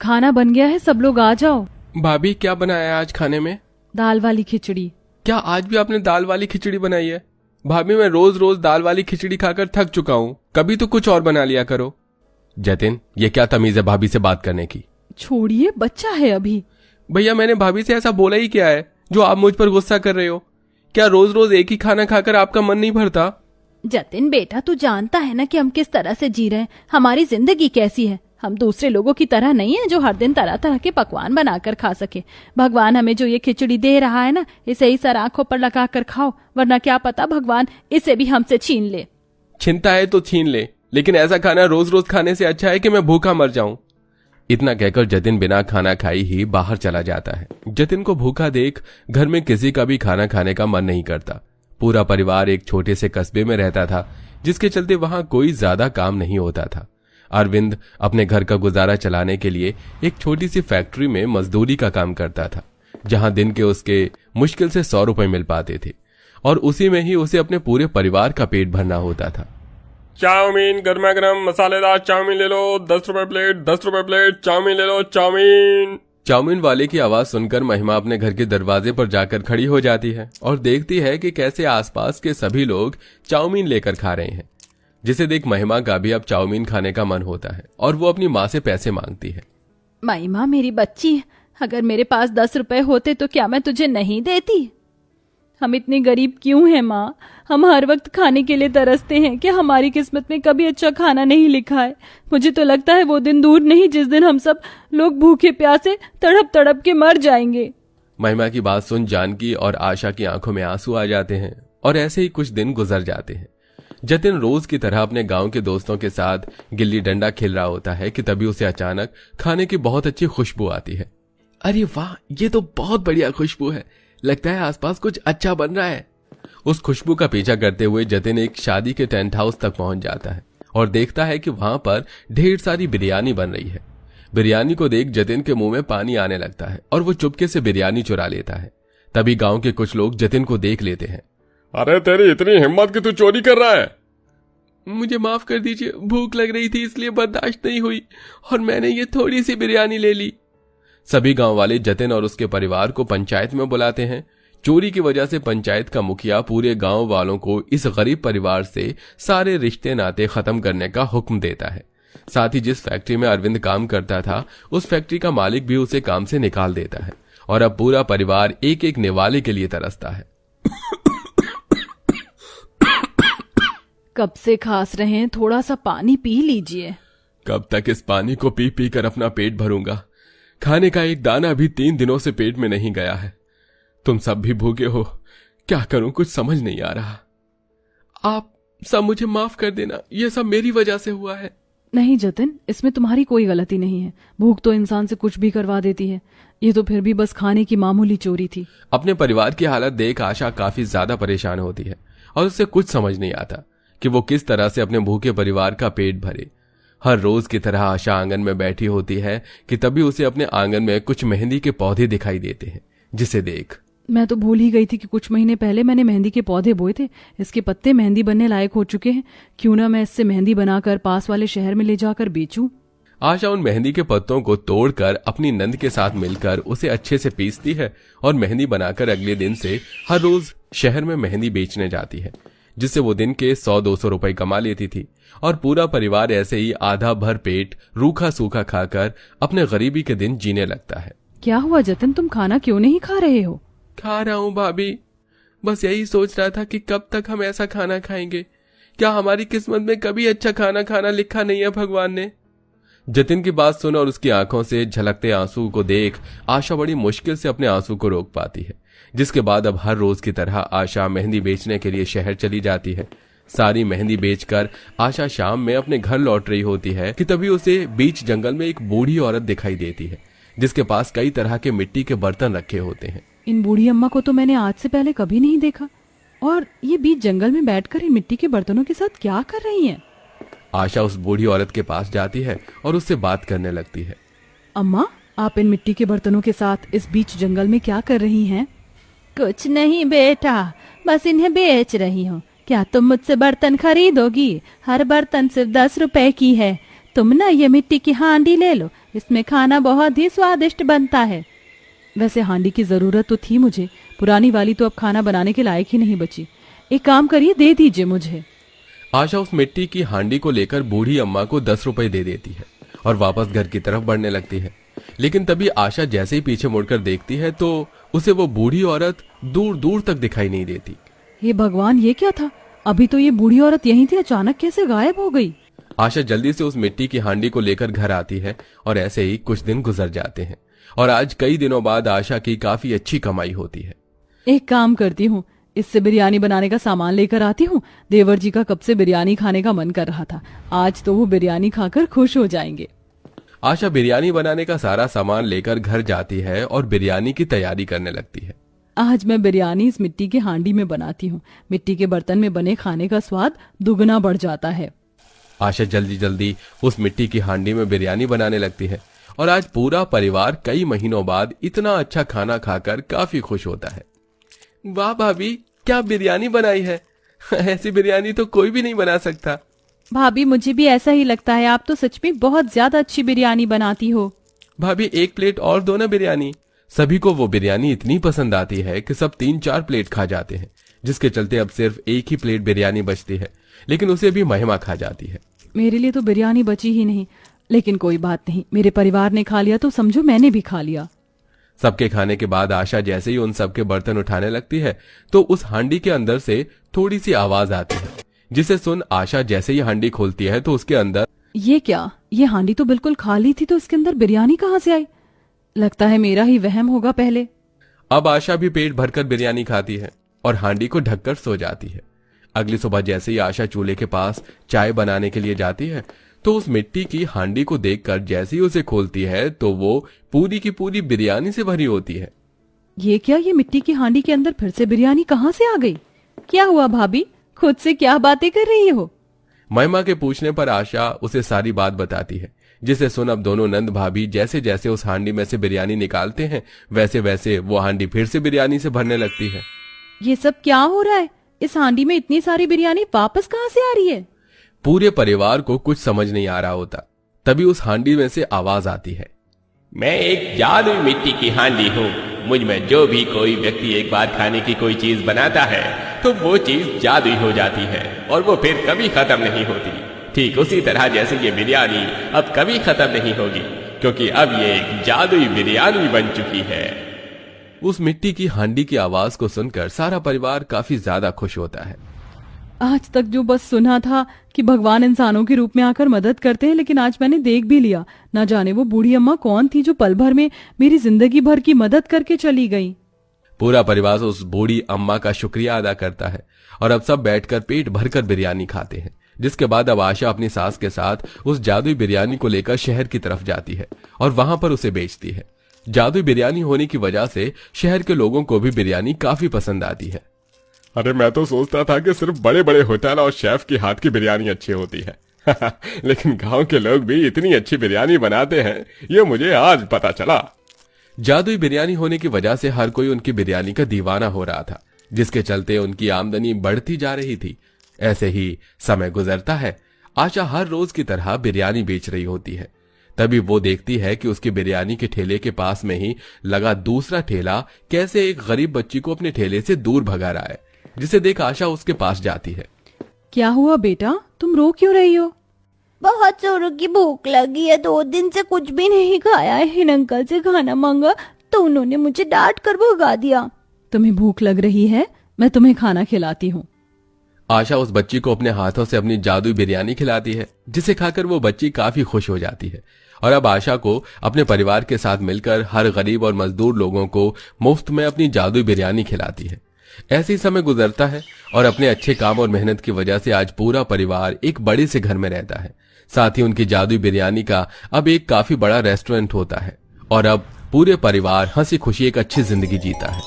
खाना बन गया है, सब लोग आ जाओ। भाभी क्या बनाया है आज खाने में? दाल वाली खिचड़ी। क्या आज भी आपने दाल वाली खिचड़ी बनाई है? भाभी मैं रोज रोज दाल वाली खिचड़ी खाकर थक चुका हूँ, कभी तो कुछ और बना लिया करो। जतिन, ये क्या तमीज है भाभी से बात करने की? छोड़िए, बच्चा है अभी। भैया मैंने भाभी से ऐसा बोला ही क्या है जो आप मुझ पर गुस्सा कर रहे हो? क्या रोज रोज एक ही खाना खाकर आपका मन नहीं भरता? जतिन बेटा, तू जानता है ना कि हम किस तरह से जी रहे हैं, हमारी जिंदगी कैसी है। हम दूसरे लोगों की तरह नहीं है जो हर दिन तरह तरह के पकवान बनाकर खा सके। भगवान हमें जो ये खिचड़ी दे रहा है ना, इसे ही सर आंखों पर लगाकर खाओ, वरना क्या पता भगवान इसे भी हमसे छीन ले। चिंता है तो छीन ले, लेकिन ऐसा खाना रोज रोज खाने से अच्छा है कि मैं भूखा मर जाऊं। इतना कहकर जतिन बिना खाना खाई ही बाहर चला जाता है। जतिन को भूखा देख घर में किसी का भी खाना खाने का मन नहीं करता। पूरा परिवार एक छोटे से कस्बे में रहता था, जिसके चलते वहां कोई ज्यादा काम नहीं होता था। अरविंद अपने घर का गुजारा चलाने के लिए एक छोटी सी फैक्ट्री में मजदूरी का काम करता था, जहां दिन के उसके मुश्किल से 100 रुपए मिल पाते थे और उसी में ही उसे अपने पूरे परिवार का पेट भरना होता था। चाउमीन, गर्मा गर्म मसालेदार चाउमीन ले लो, 10 रुपए प्लेट, 10 रुपए प्लेट, चाउमीन ले लो, चाउमीन। चाउमीन वाले की आवाज सुनकर महिमा अपने घर के दरवाजे पर जाकर खड़ी हो जाती है और देखती है कि कैसे आसपास के सभी लोग चाउमीन लेकर खा रहे हैं, जिसे देख महिमा का भी अब चाउमीन खाने का मन होता है और वो अपनी माँ से पैसे मांगती है। महिमा मेरी बच्ची, अगर मेरे पास 10 रुपए होते तो क्या मैं तुझे नहीं देती? हम इतने गरीब क्यों हैं माँ? हम हर वक्त खाने के लिए तरसते हैं कि हमारी किस्मत में कभी अच्छा खाना नहीं लिखा है। मुझे तो लगता है वो दिन दूर नहीं जिस दिन हम सब लोग भूखे प्यासे तड़प तड़प के मर जाएंगे। महिमा की बात सुन जानकी और आशा की आंखों में आंसू आ जाते हैं और ऐसे ही कुछ दिन गुजर जाते हैं। जतिन रोज की तरह अपने गांव के दोस्तों के साथ गिल्ली डंडा खेल रहा होता है कि तभी उसे अचानक खाने की बहुत अच्छी खुशबू आती है। अरे वाह, ये तो बहुत बढ़िया खुशबू है, लगता है आसपास कुछ अच्छा बन रहा है। उस खुशबू का पीछा करते हुए जतिन एक शादी के टेंट हाउस तक पहुंच जाता है और देखता है कि वहां पर ढेर सारी बिरयानी बन रही है। बिरयानी को देख जतिन के मुंह में पानी आने लगता है और वो चुपके से बिरयानी चुरा लेता है। तभी गांव के कुछ लोग जतिन को देख लेते हैं। अरे तेरी इतनी हिम्मत कि तू चोरी कर रहा है? मुझे माफ कर दीजिए, भूख लग रही थी इसलिए बर्दाश्त नहीं हुई और मैंने ये थोड़ी सी बिरयानी ले ली। सभी गांव वाले जतिन और उसके परिवार को पंचायत में बुलाते हैं। चोरी की वजह से पंचायत का मुखिया पूरे गांव वालों को इस गरीब परिवार से सारे रिश्ते नाते खत्म करने का हुक्म देता है। साथ ही जिस फैक्ट्री में अरविंद काम करता था, उस फैक्ट्री का मालिक भी उसे काम से निकाल देता है और अब पूरा परिवार एक एक निवाले के लिए तरसता है। कब से खांस रहे हैं, थोड़ा सा पानी पी लीजिए। कब तक इस पानी को पी पी कर अपना पेट भरूंगा? खाने का एक दाना भी 3 दिनों से पेट में नहीं गया है। तुम सब भी भूखे हो, क्या करूं कुछ समझ नहीं आ रहा। आप सब मुझे माफ कर देना, यह सब मेरी वजह से हुआ है। नहीं जतिन, इसमें तुम्हारी कोई गलती नहीं है। भूख तो इंसान से कुछ भी करवा देती है, ये तो फिर भी बस खाने की मामूली चोरी थी। अपने परिवार की हालत देख आशा काफी ज्यादा परेशान होती है और उसे कुछ समझ नहीं आता कि वो किस तरह से अपने भूखे परिवार का पेट भरे। हर रोज की तरह आशा आंगन में बैठी होती है कि तभी उसे अपने आंगन में कुछ मेहंदी के पौधे दिखाई देते हैं, जिसे देख मैं तो भूल ही गई थी कि कुछ महीने पहले मैंने मेहंदी के पौधे बोए थे। इसके पत्ते मेहंदी बनने लायक हो चुके हैं, क्यों ना मैं इससे मेहंदी बनाकर पास वाले शहर में ले जाकर बेचूं। आशा उन मेहंदी के पत्तों को तोड़कर अपनी नंद के साथ मिलकर उसे अच्छे से पीसती है और मेहंदी बनाकर अगले दिन से हर रोज शहर में मेहंदी बेचने जाती है, जिससे वो दिन के 100-200 रुपए कमा लेती थी और पूरा परिवार ऐसे ही आधा भर पेट रूखा सूखा खाकर अपने गरीबी के दिन जीने लगता है। क्या हुआ जतिन, तुम खाना क्यों नहीं खा रहे हो? खा रहा हूं भाभी, बस यही सोच रहा था कि कब तक हम ऐसा खाना खाएंगे। क्या हमारी किस्मत में कभी अच्छा खाना खाना लिखा नहीं है भगवान ने? जतिन की बात सुन और उसकी आंखों से झलकते आंसू को देख आशा बड़ी मुश्किल से अपने आंसू को रोक पाती है, जिसके बाद अब हर रोज की तरह आशा मेहंदी बेचने के लिए शहर चली जाती है। सारी मेहंदी बेचकर आशा शाम में अपने घर लौट रही होती है कि तभी उसे बीच जंगल में एक बूढ़ी औरत दिखाई देती है, जिसके पास कई तरह के मिट्टी के बर्तन रखे होते हैं। इन बूढ़ी अम्मा को तो मैंने आज से पहले कभी नहीं देखा, और ये बीच जंगल में बैठकर इन मिट्टी के बर्तनों के साथ क्या कर रही हैं? आशा उस बूढ़ी औरत के पास जाती है और उससे बात करने लगती है। अम्मा, आप इन मिट्टी के बर्तनों के साथ इस बीच जंगल में क्या कर रही हैं? कुछ नहीं बेटा, बस इन्हें बेच रही हूँ। क्या तुम मुझसे बर्तन खरीदोगी? हर बर्तन सिर्फ 10 रुपए की है। तुम ना ये मिट्टी की हांडी ले लो, इसमें खाना बहुत ही स्वादिष्ट बनता है। वैसे हांडी की जरूरत तो थी मुझे, पुरानी वाली तो अब खाना बनाने के लायक ही नहीं बची। एक काम करिए, दे दीजिए मुझे। आशा उस मिट्टी की हांडी को लेकर बूढ़ी अम्मा को 10 रुपए दे देती है और वापस घर की तरफ बढ़ने लगती है। लेकिन तभी आशा जैसे ही पीछे मुड़कर देखती है तो उसे वो बूढ़ी औरत दूर दूर तक दिखाई नहीं देती। हे भगवान, ये क्या था? अभी तो ये बूढ़ी औरत यहीं थी, अचानक कैसे गायब हो गई? आशा जल्दी से उस मिट्टी की हांडी को लेकर घर आती है और ऐसे ही कुछ दिन गुजर जाते हैं और आज कई दिनों बाद आशा की काफी अच्छी कमाई होती है। एक काम करती हूँ, इससे बिरयानी बनाने का सामान लेकर आती हूँ। देवर जी का कब से बिरयानी खाने का मन कर रहा था, आज तो वो बिरयानी खाकर खुश हो जाएंगे। आशा बिरयानी बनाने का सारा सामान लेकर घर जाती है और बिरयानी की तैयारी करने लगती है। आज मैं बिरयानी इस मिट्टी की हांडी में बनाती हूँ। मिट्टी के बर्तन में बने खाने का स्वाद दुगना बढ़ जाता है। आशा जल्दी जल्दी उस मिट्टी की हांडी में बिरयानी बनाने लगती है और आज पूरा परिवार कई महीनों बाद इतना अच्छा खाना खाकर काफी खुश होता है। वाह भाभी, क्या बिरयानी बनाई है! ऐसी बिरयानी तो कोई भी नहीं बना सकता। भाभी, मुझे भी ऐसा ही लगता है, आप तो सच में बहुत ज्यादा अच्छी बिरयानी बनाती हो। भाभी, एक प्लेट और दो ना बिरयानी। सभी को वो बिरयानी इतनी पसंद आती है कि सब 3-4 प्लेट खा जाते हैं, जिसके चलते अब सिर्फ एक ही प्लेट बिरयानी बचती है, लेकिन उसे भी महिमा खा जाती है। मेरे लिए तो बिरयानी बची ही नहीं, लेकिन कोई बात नहीं, मेरे परिवार ने खा लिया तो समझो मैंने भी खा लिया। सबके खाने के बाद आशा जैसे ही उन सबके बर्तन उठाने लगती है तो उस हांडी के अंदर से थोड़ी सी आवाज आती है, जिसे सुन आशा जैसे ही हांडी खोलती है तो उसके अंदर ये क्या? ये हांडी तो बिल्कुल खाली थी, तो इसके अंदर बिरयानी कहाँ से आई? लगता है मेरा ही वहम होगा पहले। अब आशा भी पेट भरकर बिरयानी खाती है और हांडी को ढककर सो जाती है। अगली सुबह जैसे ही आशा चूल्हे के पास चाय बनाने के लिए जाती है तो उस मिट्टी की हांडी को देखकर जैसे ही उसे खोलती है तो वो पूरी की पूरी बिरयानी से भरी होती है। ये क्या? ये मिट्टी की हांडी के अंदर फिर से बिरयानी कहाँ से आ गई? क्या हुआ भाभी, खुद से क्या बातें कर रही हो? महिमा के पूछने पर आशा उसे सारी बात बताती है, जिसे सुन अब दोनों नंद भाभी जैसे जैसे उस हांडी में से बिरयानी निकालते हैं वैसे वैसे वो हांडी फिर से बिरयानी से भरने लगती है। ये सब क्या हो रहा है? इस हांडी में इतनी सारी बिरयानी वापस कहाँ से आ रही है? पूरे परिवार को कुछ समझ नहीं आ रहा होता। तभी उस हांडी में से आवाज आती है, मैं एक जादुई मिट्टी की हांडी हूँ। मुझ में जो भी कोई व्यक्ति एक बार खाने की कोई चीज बनाता है तो वो चीज जादुई हो जाती है और वो फिर कभी खत्म नहीं होती। ठीक उसी तरह जैसे ये बिरयानी अब कभी खत्म नहीं होगी, क्योंकि अब ये एक जादुई बिरयानी बन चुकी है। उस मिट्टी की हांडी की आवाज को सुनकर सारा परिवार काफी ज्यादा खुश होता है। आज तक जो बस सुना था कि भगवान इंसानों के रूप में आकर मदद करते हैं, लेकिन आज मैंने देख भी लिया। ना जाने वो बूढ़ी अम्मा कौन थी जो पल भर में मेरी जिंदगी भर की मदद करके चली गई। पूरा परिवार उस बूढ़ी अम्मा का शुक्रिया अदा करता है और अब सब बैठकर पेट भरकर बिरयानी खाते हैं। जिसके बाद अब आशा अपनी सास के साथ उस जादुई बिरयानी को लेकर शहर की तरफ जाती है और वहां पर उसे बेचती है। जादुई बिरयानी होने की वजह से शहर के लोगों को भी बिरयानी काफी पसंद आती है। अरे मैं तो सोचता था कि सिर्फ बड़े बड़े होटल और शेफ की हाथ की बिरयानी अच्छी होती है लेकिन गांव के लोग भी इतनी अच्छी बिरयानी बनाते हैं, ये मुझे आज पता चला। जादुई बिरयानी होने की वजह से हर कोई उनकी बिरयानी का दीवाना हो रहा था, जिसके चलते उनकी आमदनी बढ़ती जा रही थी। ऐसे ही समय गुजरता है। आशा हर रोज की तरह बिरयानी बेच रही होती है। तभी वो देखती है कि उसकी बिरयानी के ठेले के पास में ही लगा दूसरा ठेला कैसे एक गरीब बच्ची को अपने ठेले से दूर भगा रहा है, जिसे देख आशा उसके पास जाती है। क्या हुआ बेटा, तुम रो क्यों रही हो? बहुत जोरों की भूख लगी है, 2 दिन से कुछ भी नहीं खाया है। इन अंकल से खाना मांगा तो उन्होंने मुझे डांट कर भगा दिया। तुम्हें भूख लग रही है, मैं तुम्हें खाना खिलाती हूँ। आशा उस बच्ची को अपने हाथों से अपनी जादुई बिरयानी खिलाती है, जिसे खाकर वो बच्ची काफी खुश हो जाती है और अब आशा को अपने परिवार के साथ मिलकर हर गरीब और मजदूर लोगों को मुफ्त में अपनी जादुई बिरयानी खिलाती है। ऐसे ही समय गुजरता है और अपने अच्छे काम और मेहनत की वजह से आज पूरा परिवार एक बड़े से घर में रहता है। साथ ही उनकी जादुई बिरयानी का अब एक काफी बड़ा रेस्टोरेंट होता है और अब पूरे परिवार हंसी खुशी एक अच्छी जिंदगी जीता है।